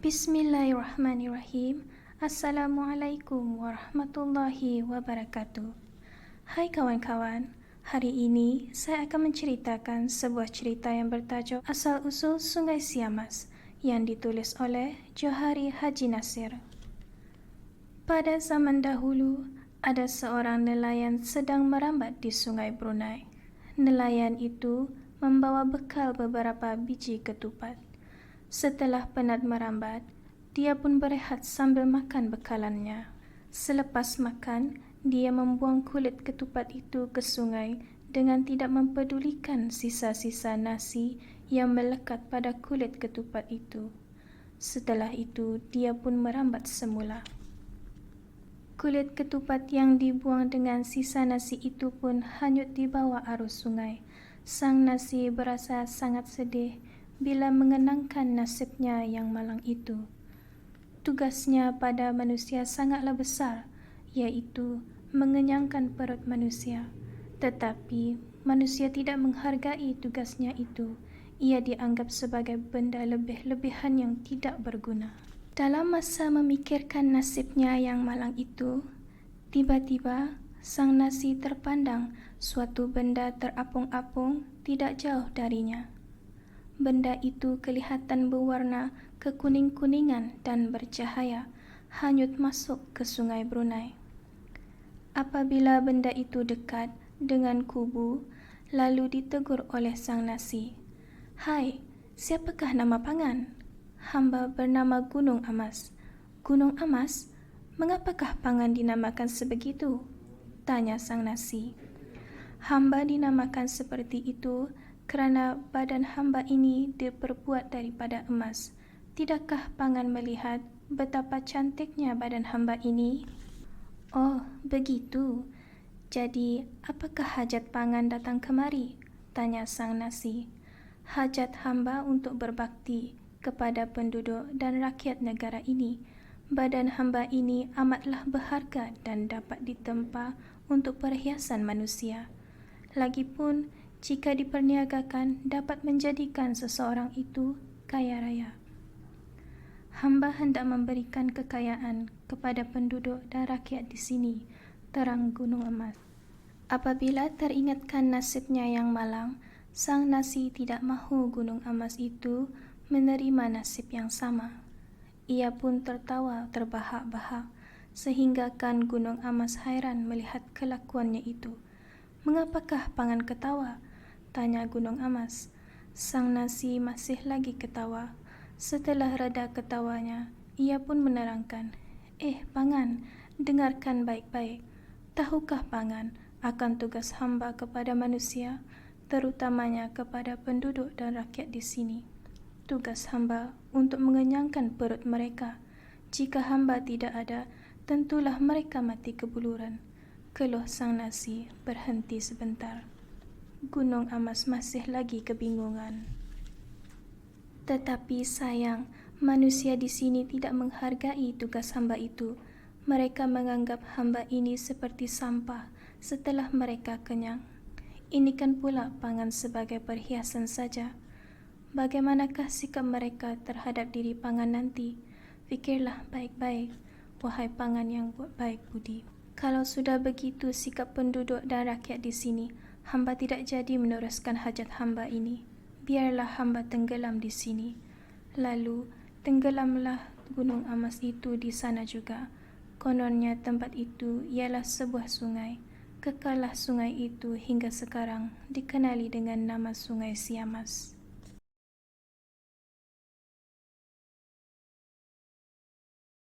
Bismillahirrahmanirrahim. Assalamualaikum warahmatullahi wabarakatuh. Hai kawan-kawan, hari ini saya akan menceritakan sebuah cerita yang bertajuk Asal-Usul Sungai Siamas yang ditulis oleh Johari Haji Nasir. Pada zaman dahulu, ada seorang nelayan sedang merambat di Sungai Brunei. Nelayan itu membawa bekal beberapa biji ketupat. Setelah penat merambat, dia pun berehat sambil makan bekalannya. Selepas makan, dia membuang kulit ketupat itu ke sungai dengan tidak mempedulikan sisa-sisa nasi yang melekat pada kulit ketupat itu. Setelah itu, dia pun merambat semula. Kulit ketupat yang dibuang dengan sisa nasi itu pun hanyut di bawah arus sungai. Sang nasi berasa sangat sedih bila mengenangkan nasibnya yang malang itu. Tugasnya pada manusia sangatlah besar, iaitu mengenyangkan perut manusia. Tetapi manusia tidak menghargai tugasnya itu. Ia dianggap sebagai benda lebih-lebihan yang tidak berguna. Dalam masa memikirkan nasibnya yang malang itu, tiba-tiba sang nasi terpandang suatu benda terapung-apung tidak jauh darinya. Benda itu kelihatan berwarna kekuning-kuningan dan bercahaya, hanyut masuk ke Sungai Brunei. Apabila benda itu dekat dengan kubu, lalu ditegur oleh sang nasi. "Hai, siapakah nama pangan?" "Hamba bernama Gunung Amas." "Gunung Amas? Mengapakah pangan dinamakan sebegitu?" tanya sang nasi. "Hamba dinamakan seperti itu kerana badan hamba ini diperbuat daripada emas. Tidakkah pangan melihat betapa cantiknya badan hamba ini?" "Oh, begitu. Jadi, apakah hajat pangan datang kemari?" tanya sang nasi. "Hajat hamba untuk berbakti kepada penduduk dan rakyat negara ini. Badan hamba ini amatlah berharga dan dapat ditempa untuk perhiasan manusia. Lagipun, jika diperniagakan, dapat menjadikan seseorang itu kaya raya." "Hamba hendak memberikan kekayaan kepada penduduk dan rakyat di sini," terang Gunung Emas. Apabila teringatkan nasibnya yang malang, sang nasi tidak mahu Gunung Emas itu menerima nasib yang sama. Ia pun tertawa terbahak-bahak, sehinggakan Gunung Emas hairan melihat kelakuannya itu. "Mengapakah pangan ketawa?" tanya Gunung Emas. Sang nasi masih lagi ketawa. Setelah reda ketawanya, ia pun menerangkan, Pangan, dengarkan baik-baik. Tahukah pangan akan tugas hamba kepada manusia, terutamanya kepada penduduk dan rakyat di sini? Tugas hamba untuk mengenyangkan perut mereka. Jika hamba tidak ada, tentulah mereka mati kebuluran." Keluh sang nasi berhenti sebentar. Gunung Amas masih lagi kebingungan. "Tetapi sayang, manusia di sini tidak menghargai tugas hamba itu. Mereka menganggap hamba ini seperti sampah setelah mereka kenyang. Ini kan pula pangan sebagai perhiasan saja. Bagaimanakah sikap mereka terhadap diri pangan nanti? Fikirlah baik-baik, wahai pangan yang baik budi. Kalau sudah begitu sikap penduduk dan rakyat di sini, hamba tidak jadi meneruskan hajat hamba ini. Biarlah hamba tenggelam di sini." Lalu tenggelamlah Gunung Amas itu di sana juga. Kononnya tempat itu ialah sebuah sungai. Kekallah sungai itu hingga sekarang dikenali dengan nama Sungai Siamas.